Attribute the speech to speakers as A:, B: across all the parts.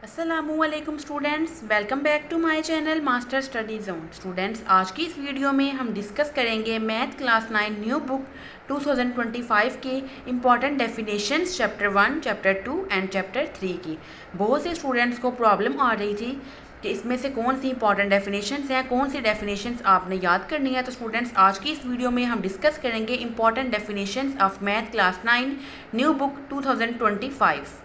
A: अस्सलामुअलैकुम students, welcome back to my channel Master Study Zone. Students, आज की इस वीडियो में हम डिस्कस करेंगे मैथ क्लास 9 न्यू बुक 2025 के important definitions chapter 1, chapter 2 and chapter 3 की। बहुत से स्टूडेंट्स को प्रॉब्लम आ रही थी कि इसमें से कौन सी इंपॉर्टेंट डेफिनेशंस हैं, कौन सी डेफिनेशंस आपने याद करनी है। तो स्टूडेंट्स, आज की इस वीडियो में हम डिस्कस करेंगे important definitions of math class 9 new book 2025।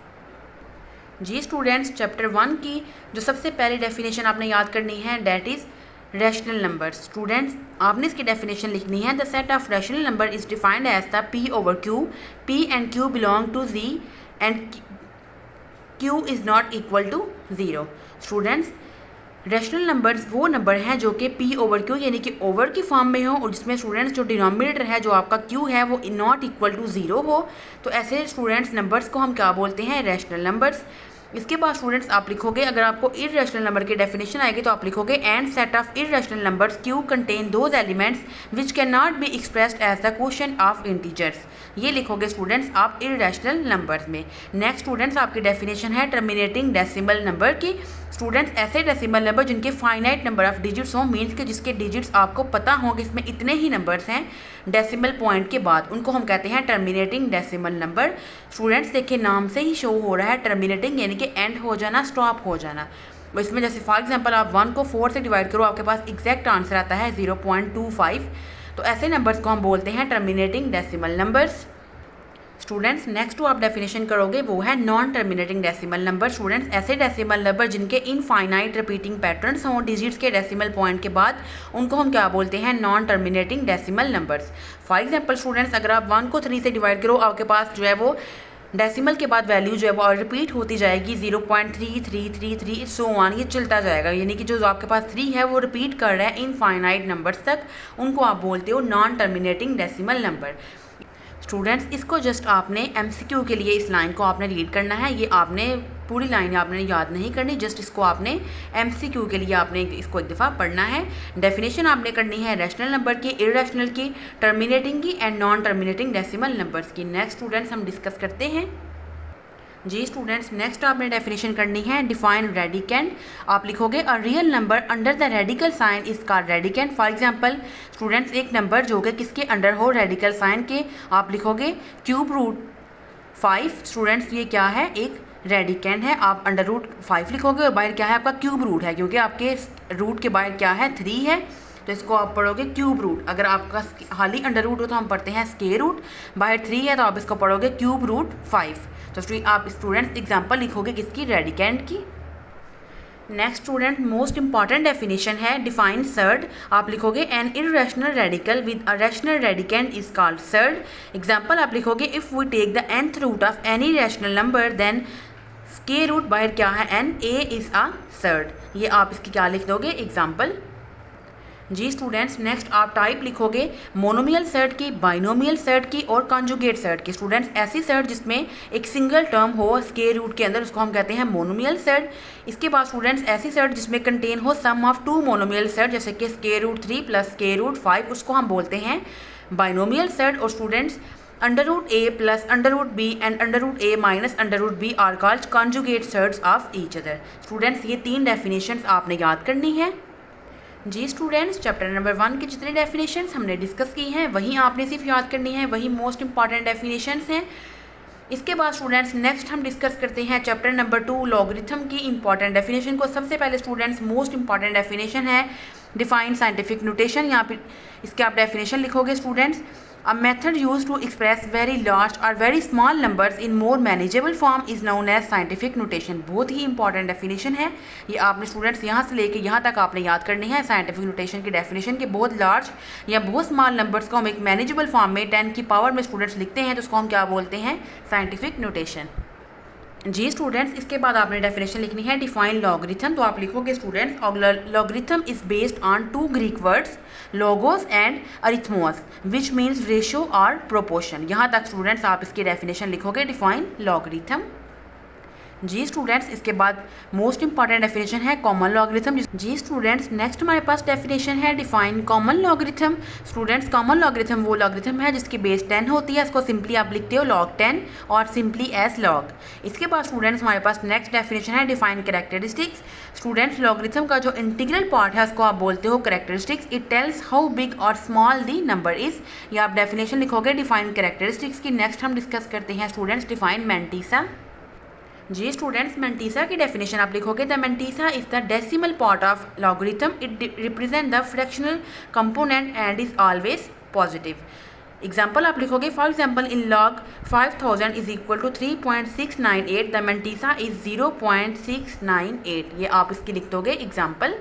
A: जी स्टूडेंट्स, चैप्टर 1 की जो सबसे पहली डेफिनेशन आपने याद करनी है that is rational numbers. Students, आपने इसकी डेफिनेशन लिखनी है the set of rational number is defined as the P over Q, P and Q belong to Z and Q is not equal to zero. Students, rational numbers वो number हैं जो कि P over Q यानी कि over की form में हो और जिसमें स्टूडेंट्स जो डिनोमिनेटर है जो आपका क्यू है वो नॉट इक्वल टू ज़ीरो हो। तो ऐसे स्टूडेंट्स नंबर्स को हम क्या बोलते हैं? Rational numbers. इसके बाद स्टूडेंट्स आप लिखोगे, अगर आपको इररेशनल नंबर की डेफिनेशन आएगी तो आप लिखोगे and set of irrational numbers Q contain those elements which can not be expressed as the quotient of integers. ये लिखोगे स्टूडेंट्स आप इररेशनल नंबर्स में। नेक्स्ट स्टूडेंट्स, आपकी डेफिनेशन है टर्मिनेटिंग डेसिमल नंबर की। स्टूडेंट्स, ऐसे डेसिमल नंबर जिनके finite number of digits हों, मीन्स के जिसके डिजिट्स आपको पता हों कि इसमें इतने ही नंबर्स हैं डेसिमल पॉइंट के बाद, उनको हम कहते हैं टर्मिनेटिंग डेसिमल नंबर। स्टूडेंट्स देखिए, नाम से ही शो हो रहा है टर्मिनेटिंग यानी कि एंड हो जाना, स्टॉप हो जाना। इसमें जैसे फॉर एग्जांपल आप 1 को 4 से डिवाइड करो, आपके पास एग्जैक्ट आंसर आता है 0.25। तो ऐसे नंबर्स को हम बोलते हैं terminating decimal numbers. Students, next जो आप डेफिनेशन करोगे वो है non terminating decimal number. Students, ऐसे डेसिमल नंबर जिनके इनफाइनाइट रिपीटिंग पैटर्न्स हों डिजिट्स के डेसिमल पॉइंट के बाद, उनको हम क्या बोलते हैं? Non terminating decimal numbers. For example students, अगर आप 1 को 3 से डिवाइड करो, आपके पास जो है वो डेसिमल के बाद वैल्यू जो है वो रिपीट होती जाएगी 0.3333 सो ऑन, ये चलता जाएगा, यानी कि जो आपके पास 3 है वो रिपीट कर रहा है इनफाइनाइट नंबर्स तक, उनको आप बोलते हो non terminating decimal number. Students, इसको जस्ट आपने एमसीक्यू के लिए इस लाइन को आपने रीड करना है, ये आपने पूरी लाइन आपने याद नहीं करनी, जस्ट इसको आपने एमसीक्यू के लिए आपने इसको एक दफ़ा पढ़ना है। डेफिनेशन आपने करनी है रैशनल नंबर की, इररेशनल की, टर्मिनेटिंग की and non terminating decimal numbers की। नेक्स्ट स्टूडेंट्स हम डिस्कस करते हैं। जी स्टूडेंट्स, नेक्स्ट आपने डेफिनेशन करनी है डिफाइन रेडिकेंड। आप लिखोगे a real number under the radical sign is called radicand. For example students, एक नंबर जो कि किसके अंडर हो? रेडिकल साइन के। आप लिखोगे क्यूब रूट 5। स्टूडेंट्स, ये क्या है? एक रेडिकेंड है। आप अंडर रूट 5 लिखोगे और बाहर क्या है? आपका क्यूब रूट है, क्योंकि आपके रूट के बाहर क्या है? 3 है, तो इसको आप पढ़ोगे क्यूब रूट। अगर आपका खाली अंडर रूट हो तो हम पढ़ते हैं स्क्वायर रूट, बाहर 3 है तो आप इसको पढ़ोगे क्यूब रूट 5। तो आप स्टूडेंट्स एग्जांपल लिखोगे किसकी? रेडिकेंड की। Next student, most important definition है डिफाइन सर्ड। आप लिखोगे an irrational radical with a rational radicand is called surd. Example आप लिखोगे if we take the nth root of any rational number then square root बाहर क्या है? n, a is a surd. ये आप इसकी क्या लिख दोगे? एग्जाम्पल। जी स्टूडेंट्स, नेक्स्ट आप टाइप लिखोगे मोनोमियल सर्ट की, बाइनोमियल सर्ट की और कॉन्जुगेट सर्ट की। स्टूडेंट्स, ऐसी सर्ट जिसमें एक सिंगल टर्म हो स्क्वायर रूट के अंदर, उसको हम कहते हैं मोनोमियल सर्ट। इसके बाद स्टूडेंट्स, ऐसी सर्ट जिसमें कंटेन हो सम ऑफ 2 मोनोमियल सर्ट, जैसे कि square root 3 plus square root 5, उसको हम बोलते हैं बाइनोमियल सर्ट। और students, under root A plus under root B and under root A minus under root B are called conjugate surds of each other. Students, ये 3 definitions आपने याद करनी है। जी स्टूडेंट्स, चैप्टर नंबर 1 की जितने डेफिनेशंस हमने discuss की हैं वही आपने सिर्फ याद करनी है, वही मोस्ट इंपॉर्टेंट डेफिनेशंस हैं। इसके बाद स्टूडेंट्स नेक्स्ट हम डिस्कस करते हैं चैप्टर नंबर 2 लॉगरिथम की इंपॉर्टेंट डेफिनेशन को। सबसे पहले स्टूडेंट्स मोस्ट इंपॉर्टेंट डेफिनेशन है डिफाइन साइंटिफिक नोटेशन। यहाँ पे इसके आप डेफिनेशन लिखोगे students a method use to express very large और very small numbers in more manageable form is known as scientific notation. बहुत ही इंपॉर्टेंट डेफिनेशन है ये, आपने स्टूडेंट्स यहाँ से लेके यहाँ तक आपने याद करनी है साइंटिफिक नोटेशन की डेफिनेशन के। बहुत लार्ज या बहुत स्मॉल नंबर्स को हम एक मैनेजेबल फॉर्म में 10 की पावर में स्टूडेंट्स लिखते हैं तो उसको हम क्या बोलते हैं? Scientific notation. जी स्टूडेंट्स, इसके बाद आपने डेफिनेशन लिखनी है डिफाइन लॉगरिथम। तो आप लिखोगे students logarithm is based on 2 Greek words logos and arithmos which means ratio और प्रोपोर्शन। यहाँ तक स्टूडेंट्स आप इसकी डेफिनेशन लिखोगे डिफाइन लॉगरिथम। जी स्टूडेंट्स, इसके बाद मोस्ट इंपॉर्टेंट डेफिनेशन है कॉमन लॉगरिथम। जी स्टूडेंट्स, नेक्स्ट हमारे पास डेफिनेशन है define common logarithm. Students, common logarithm वो लॉगरिथम है जिसकी बेस 10 होती है, इसको सिंपली आप लिखते हो log 10 और सिंपली एज log। इसके बाद स्टूडेंट्स हमारे पास नेक्स्ट डेफिनेशन है डिफाइन कैरेक्टरिस्टिक्स। स्टूडेंट्स, लॉगरिथम का जो इंटीग्रल पार्ट है उसको आप बोलते हो characteristics. It tells how big और स्मॉल दी नंबर इज। ये आप डेफिनेशन लिखोगे डिफाइन कैरेक्टरिस्टिक्स की। नेक्स्ट हम डिस्कस करते हैं स्टूडेंट्स डिफाइन मैंटीसा। जी स्टूडेंट्स, मैंटीसा की डेफिनेशन आप लिखोगे the mantissa is the decimal part of logarithm. It represent the fractional component and is always positive. Example आप लिखोगे for example in log 5000 is equal to 3.698 the mantissa is 0.698। ये आप इसकी लिख दोगे एग्जाम्पल।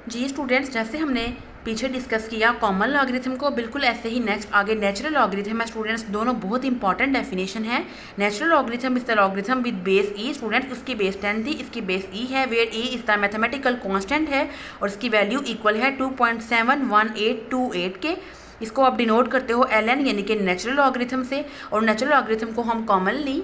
A: जी स्टूडेंट्स, जैसे हमने पीछे डिस्कस किया कॉमन लॉगरिथम को, बिल्कुल ऐसे ही नेक्स्ट आगे नेचुरल लॉगरिथम है स्टूडेंट्स। दोनों बहुत इंपॉर्टेंट डेफिनेशन है। Natural logarithm is the logarithm with base e. Students, उसकी बेस 10 थी, इसकी बेस ई है, where e is the mathematical constant है और इसकी वैल्यू इक्वल है 2.71828 के। इसको आप डिनोट करते हो ln यानी कि नेचुरल लॉगरिथम से, और नेचुरल लॉगरिथम को हम कॉमनली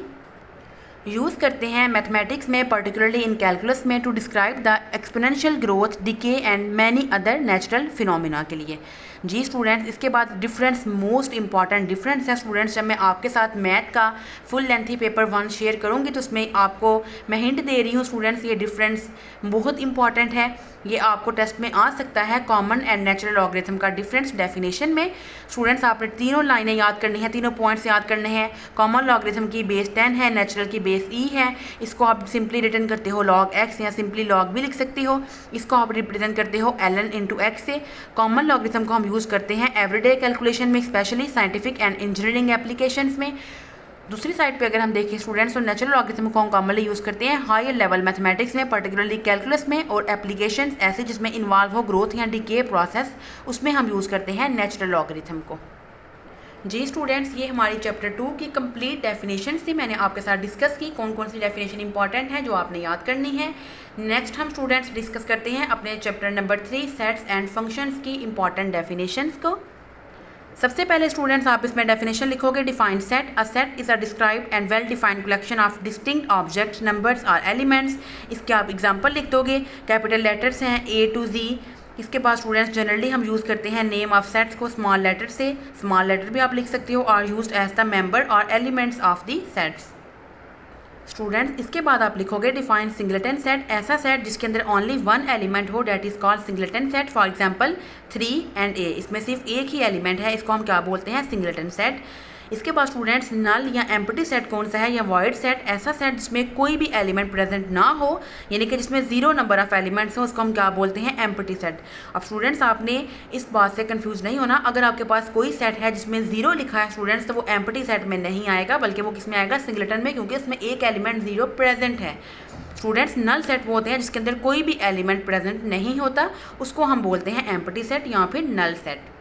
A: यूज़ करते हैं मैथमेटिक्स में, पर्टिकुलरली इन कैलकुलस में, to describe the exponential growth, decay and many other natural phenomena के लिए। जी स्टूडेंट्स, इसके बाद डिफरेंस, मोस्ट इंपॉर्टेंट डिफरेंस है स्टूडेंट्स। जब मैं आपके साथ मैथ का फुल लेंथी पेपर 1 शेयर करूंगी तो उसमें आपको मैं हिंट दे रही हूँ स्टूडेंट्स, ये डिफरेंस बहुत इंपॉर्टेंट है, ये आपको टेस्ट में आ सकता है। कॉमन एंड नेचुरल लॉगरिथम का डिफरेंस डेफिनेशन में स्टूडेंट्स आपने तीनों लाइनें याद करनी है, तीनों पॉइंट्स याद करने हैं। कॉमन लॉगरिथम की बेस 10 है, नेचुरल की बेस ई है। इसको आप सिंपली रिटर्न करते हो log x या सिंपली log भी लिख सकते हो। इसको आप रिप्रेजेंट करते हो ln इंटू एक्स से। कॉमन लॉगरिथम को हम यूज़ करते हैं एवरीडे कैलकुलेशन में, specially scientific and engineering applications में। दूसरी साइड पे अगर हम देखें स्टूडेंट्स, तो नेचुरल लॉगरिथम को हम कॉमनली यूज़ करते हैं हायर लेवल मैथमेटिक्स में, पर्टिकुलरली कैलकुलस में, और एप्लीकेशंस ऐसे जिसमें इन्वॉल्व हो ग्रोथ या डिके प्रोसेस, उसमें हम यूज़ करते हैं नेचुरल लॉगरिथम को। जी स्टूडेंट्स, ये हमारी चैप्टर 2 की कंप्लीट डेफिनेशन थी। मैंने आपके साथ डिस्कस की कौन कौन सी डेफिनेशन इंपॉर्टेंट है जो आपने याद करनी है। नेक्स्ट हम स्टूडेंट्स डिस्कस करते हैं अपने chapter number 3 sets and functions की इंपॉर्टेंट डेफिनेशंस को। सबसे पहले स्टूडेंट्स आप इसमें डेफिनेशन लिखोगे define set. A set is a described and well defined collection of distinct objects, numbers और एलिमेंट्स। इसके आप एग्जांपल लिख दोगे, कैपिटल लेटर्स हैं A to Z। इसके बाद स्टूडेंट्स जनरली हम यूज़ करते हैं नेम ऑफ सेट्स को स्मॉल लेटर से, स्मॉल लेटर भी आप लिख सकते हो, और यूज्ड एज द मेंबर और elements of the sets. Students, इसके बाद आप लिखोगे डिफाइन सिंगलेटन सेट। ऐसा सेट जिसके अंदर ओनली वन एलिमेंट हो, that is called singleton set. For example 3 and A, इसमें सिर्फ एक ही एलिमेंट है, इसको हम क्या बोलते हैं, सिंगलेटन सेट। इसके बाद स्टूडेंट्स नल या एम्प्टी सेट कौन सा है, या वॉइड सेट। ऐसा सेट जिसमें कोई भी एलिमेंट प्रेजेंट ना हो, यानी कि जिसमें 0 नंबर ऑफ एलिमेंट्स हो, उसको हम क्या बोलते हैं, एम्प्टी सेट। अब स्टूडेंट्स आपने इस बात से कंफ्यूज नहीं होना, अगर आपके पास कोई सेट है जिसमें 0 लिखा है स्टूडेंट्स, तो वो एम्प्टी सेट में नहीं आएगा, बल्कि वो किस में आएगा, सिंगलेटन में, क्योंकि इसमें एक एलिमेंट 0 प्रेजेंट है। स्टूडेंट्स, नल सेट वो होते हैं जिसके अंदर कोई भी एलिमेंट प्रेजेंट नहीं होता, उसको हम बोलते हैं एम्प्टी सेट या फिर नल सेट।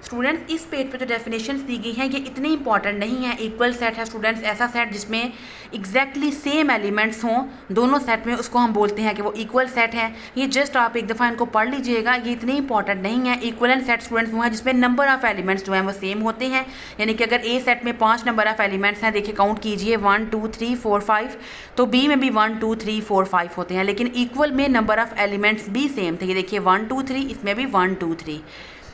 A: स्टूडेंट्स, इस पेज पे जो डेफिनेशंस दी गई हैं ये इतनी इंपॉर्टेंट नहीं है। इक्वल सेट है स्टूडेंट्स, ऐसा सेट जिसमें एग्जैक्टली सेम एलिमेंट्स हों दोनों सेट में, उसको हम बोलते हैं कि वो इक्वल सेट है। ये जस्ट आप एक दफ़ा इनको पढ़ लीजिएगा, ये इतनी इंपॉर्टेंट नहीं है। इक्वलेंट सेट स्टूडेंट्स वो है जिसमें नंबर ऑफ एलिमेंट्स जो हैं वो सेम होते हैं, यानी कि अगर ए सेट में 5 नंबर ऑफ एलिमेंट्स हैं, देखिए काउंट कीजिए 1 2 3 4 5, तो बी में भी 1 2 3 4 5 होते हैं, लेकिन इक्वल में नंबर ऑफ एलिमेंट्स भी सेम थे। ये देखिए 1 2 3, इसमें भी 1 2 3।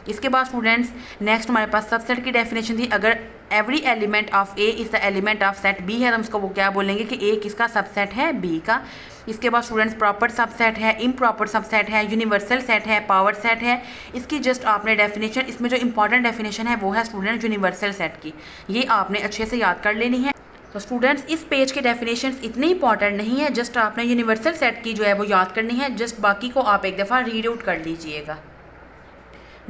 A: इसके बाद स्टूडेंट्स नेक्स्ट हमारे पास सबसेट की डेफिनेशन थी। अगर every element of A is the element of set B है, तो हम उसको वो क्या बोलेंगे कि ए किसका सबसेट है, बी का। इसके बाद स्टूडेंट्स प्रॉपर सबसेट है, इम्प्रॉपर सबसेट है, यूनिवर्सल सेट है, पावर सेट है। इसकी जस्ट आपने डेफिनेशन, इसमें जो इंपॉर्टेंट डेफिनेशन है वो है स्टूडेंट यूनिवर्सल सेट की, ये आपने अच्छे से याद कर लेनी है। तो स्टूडेंट्स इस पेज के डेफिनेशंस इतने इंपॉर्टेंट नहीं है, जस्ट आपने यूनिवर्सल सेट की जो है वो याद करनी है, जस्ट बाकी को आप एक दफ़ा रीड आउट कर लीजिएगा।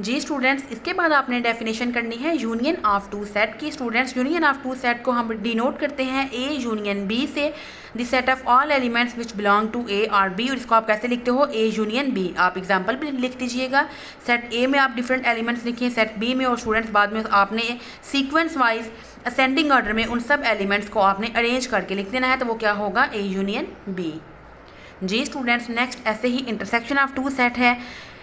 A: जी स्टूडेंट्स, इसके बाद आपने डेफिनेशन करनी है यूनियन ऑफ टू सेट की। Students, union of two set को हम डिनोट करते हैं ए यूनियन बी से। The set of all elements which belong to A और बी, और इसको आप कैसे लिखते हो, ए यूनियन बी। आप एग्जांपल भी लिख दीजिएगा। सेट ए में आप डिफरेंट एलिमेंट्स लिखिए, सेट बी में, और स्टूडेंट्स बाद में आपने सीक्वेंस वाइज असेंडिंग ऑर्डर में उन सब एलिमेंट्स को आपने अरेंज करके लिख देना है, तो वो क्या होगा, ए यूनियन बी। जी स्टूडेंट्स, नेक्स्ट ऐसे ही इंटरसेक्शन ऑफ टू सेट है।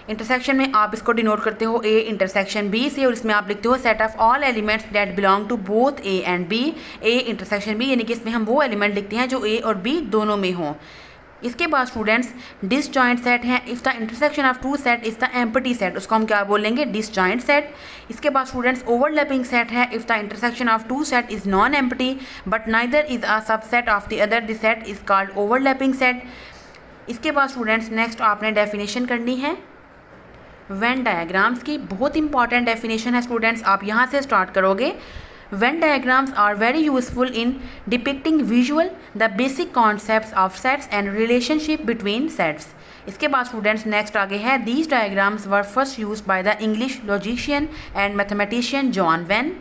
A: इंटरसेक्शन में आप इसको डिनोट करते हो ए इंटरसेक्शन बी से, और इसमें आप लिखते हो set of all elements that belong to both A and B, A intersection B, यानी कि इसमें हम वो एलिमेंट लिखते हैं जो ए और बी दोनों में हों। इसके बाद स्टूडेंट्स डिसजॉइंट सेट है, if the intersection of two set is the empty set, उसको हम क्या बोलेंगे, डिसजॉइंट सेट। इसके बाद स्टूडेंट्स ओवरलैपिंग सेट है, if the intersection of two set is non empty but neither is a subset of the other, the set is called overlapping set. इसके बाद students next आपने डेफिनेशन करनी है Venn diagrams की, बहुत important definition है students, आप यहाँ से स्टार्ट करोगे। Venn diagrams are very useful in depicting visual the basic concepts of sets and relationship between sets. इसके बाद स्टूडेंट्स नेक्स्ट आगे है these diagrams were first used by the English logician and mathematician John Venn.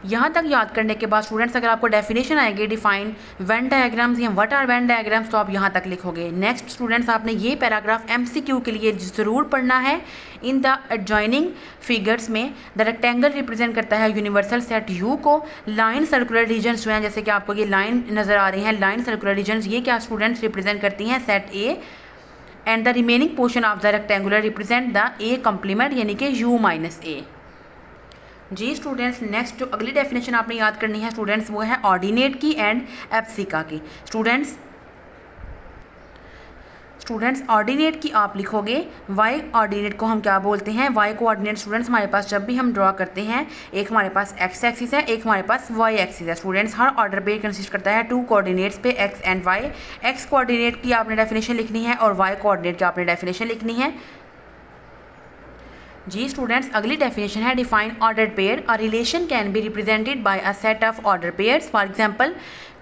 A: यहाँ तक याद करने के बाद स्टूडेंट्स अगर आपको डेफिनेशन आएगी डिफाइन वेन डायग्राम्स या व्हाट आर वेन डायग्राम्स, तो आप यहाँ तक लिखोगे। नेक्स्ट स्टूडेंट्स आपने ये पैराग्राफ MCQ के लिए ज़रूर पढ़ना है। इन द एडजॉइनिंग फिगर्स में द रेक्टेंगल रिप्रेजेंट करता है यूनिवर्सल सेट U को, लाइन सर्कुलर रीजन्स जो हैं, जैसे कि आपको ये लाइन नज़र आ रही हैं, लाइन सर्कुलर रीजन्स, ये क्या स्टूडेंट्स रिप्रेजेंट करती हैं set A, and the remaining portion of the rectangular represent the A complement यानी कि U-A। जी स्टूडेंट्स नेक्स्ट जो अगली डेफिनेशन आपने याद करनी है स्टूडेंट्स वो है ऑर्डिनेट की एंड एब्सिका की। स्टूडेंट्स ऑर्डिनेट की आप लिखोगे वाई ऑर्डिनेट को हम क्या बोलते हैं, वाई को ऑर्डिनेट स्टूडेंट्स हमारे पास जब भी हम ड्रॉ करते हैं एक हमारे पास एक्स एक्सिस है, एक हमारे पास वाई एक्सिस है। स्टूडेंट्स हर ऑर्डर पे कंसिस्ट करता है टू कोऑर्डिनेट्स पे X and Y. X coordinate की आपने डेफिनेशन लिखनी है और वाई कोऑर्डिनेट की आपने डेफिनेशन लिखनी है। जी स्टूडेंट्स अगली डेफिनेशन है define ordered pair, a relation can be represented by a set of order pairs. For example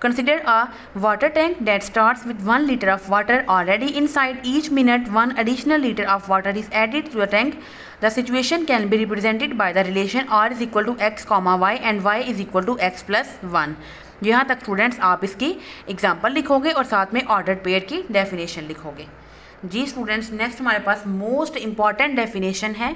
A: consider a water tank that starts with 1 liter of water already inside. Each minute 1 additional liter of water is added to the tank. The situation can be represented by the relation r is equal to x comma y and y is equal to x plus 1। यहाँ तक students आप इसकी example लिखोगे और साथ में ordered pair की definition लिखोगे। जी स्टूडेंट्स नेक्स्ट हमारे पास मोस्ट इंपॉर्टेंट डेफिनेशन है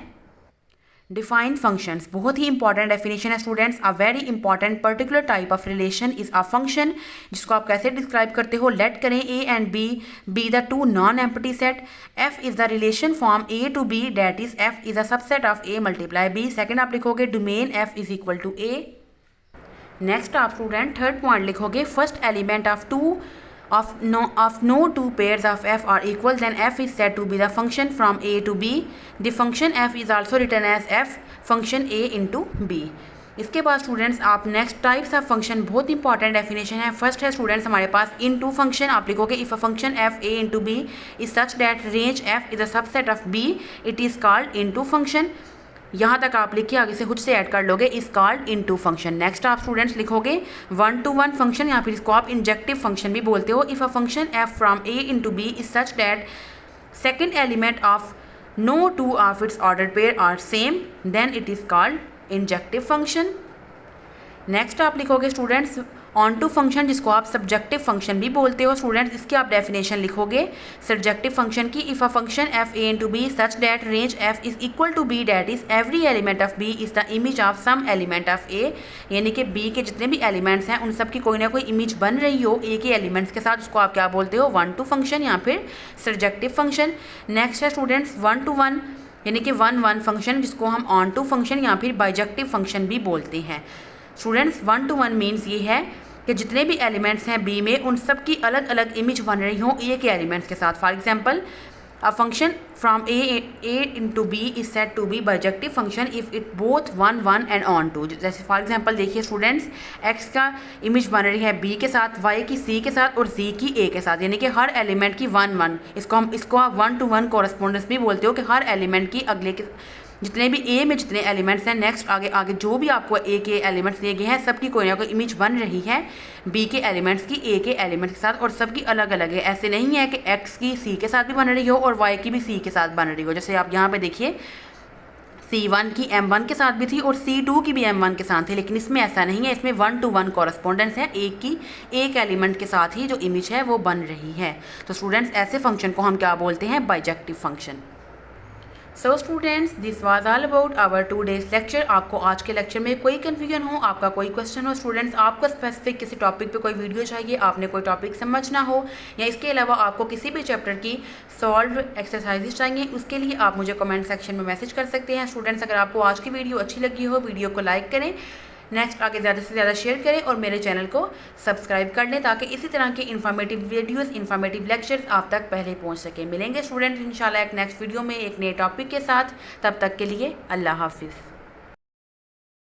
A: डिफाइन फंक्शंस, बहुत ही इंपॉर्टेंट डेफिनेशन है students. A very important particular type of relation is a function, जिसको आप कैसे डिस्क्राइब करते हो, लेट करें A and B the two non empty set, F is the relation form A to B that is F is a subset of A multiply B. Second आप लिखोगे domain F is equal to A. Next आप student third point लिखोगे first element of no two pairs of f are equal, then f is said to be the function from a to b. The function f is also written as f function a into b. इसके बाद students आप next types of function, बहुत important definition है। First है students हमारे पास into function, आप लिखोगे if a function f a into b is such that range f is a subset of b, it is called into function. यहाँ तक आप लिखिए, आगे से खुद से ऐड कर लोगे is called into function. Next आप स्टूडेंट्स लिखोगे 1-to-1 फंक्शन, या फिर इसको आप इंजेक्टिव फंक्शन भी बोलते हो। If a function f from a into b is such that second element of no two of its order pair are same, then it is called injective function. Next आप लिखोगे students on to function, जिसको आप subjective function भी बोलते हो। Students इसकी आप definition लिखोगे सब्जेक्टिव फंक्शन की, if a function F A into B such that range F is equal to B that is every element of B is the image of some element of A, यानी कि B के जितने भी elements हैं उन सब की कोई ना कोई इमेज बन रही हो ए के एलिमेंट्स के साथ, उसको आप क्या बोलते हो 1-to फंक्शन या फिर सब्जेक्टिव फंक्शन। नेक्स्ट है स्टूडेंट्स 1-to-1 यानी कि 1-1 फंक्शन, जिसको हम ऑन टू फंक्शन या फिर बाइजेक्टिव फंक्शन भी बोलते हैं। स्टूडेंट्स 1-to-1 मीन्स ये है कि जितने भी एलिमेंट्स हैं बी में उन सब की अलग अलग इमेज बन रही हो ए के एलिमेंट्स के साथ। For example a function from A into B is said to be bijective function if it both 1-1 and onto. जैसे फॉर एग्जांपल देखिए स्टूडेंट्स एक्स का इमेज बन रही है बी के साथ, वाई की सी के साथ और जी की ए के साथ, यानी कि हर एलिमेंट की 1-1। इसको आप 1-to-1 कॉरेस्पॉन्डेंस भी बोलते हो कि हर एलिमेंट की अगले के जितने भी ए में जितने एलिमेंट्स हैं नेक्स्ट आगे जो भी आपको ए के एलिमेंट्स दिए गए हैं सबकी कोई ना कोई इमेज बन रही है बी के एलिमेंट्स की ए के एलिमेंट्स के साथ, और सबकी अलग अलग है। ऐसे नहीं है कि एक्स की सी के साथ भी बन रही हो और वाई की भी सी के साथ बन रही हो। जैसे आप यहाँ पे देखिए C1 की M1 के साथ भी थी और C2 की भी M1 के साथ थी, लेकिन इसमें ऐसा नहीं है, इसमें 1-to-1 कॉरेस्पॉन्डेंस है, एक एलिमेंट के साथ ही जो इमेज है वो बन रही है। तो स्टूडेंट्स ऐसे फंक्शन को हम क्या बोलते हैं bijective function. So students, this was all about our 2 days lecture. आपको आज के लेक्चर में कोई कन्फ्यूजन हो, आपका कोई क्वेश्चन हो स्टूडेंट्स, आपको स्पेसिफिक किसी टॉपिक पे कोई वीडियो चाहिए, आपने कोई टॉपिक समझना हो, या इसके अलावा आपको किसी भी चैप्टर की सॉल्व एक्सरसाइजेस चाहिए, उसके लिए आप मुझे कमेंट सेक्शन में मैसेज कर सकते हैं। स्टूडेंट्स, अगर आपको आज की वीडियो अच्छी लगी हो, वीडियो को लाइक करें, नेक्स्ट आगे ज़्यादा से ज़्यादा शेयर करें और मेरे चैनल को सब्सक्राइब कर लें ताकि इसी तरह के इन्फॉर्मेटिव वीडियोस, इन्फॉर्मेटिव लेक्चर्स आप तक पहले पहुंच सके। मिलेंगे स्टूडेंट इंशाल्लाह एक नेक्स्ट वीडियो में एक नए टॉपिक के साथ। तब तक के लिए अल्लाह हाफिज़।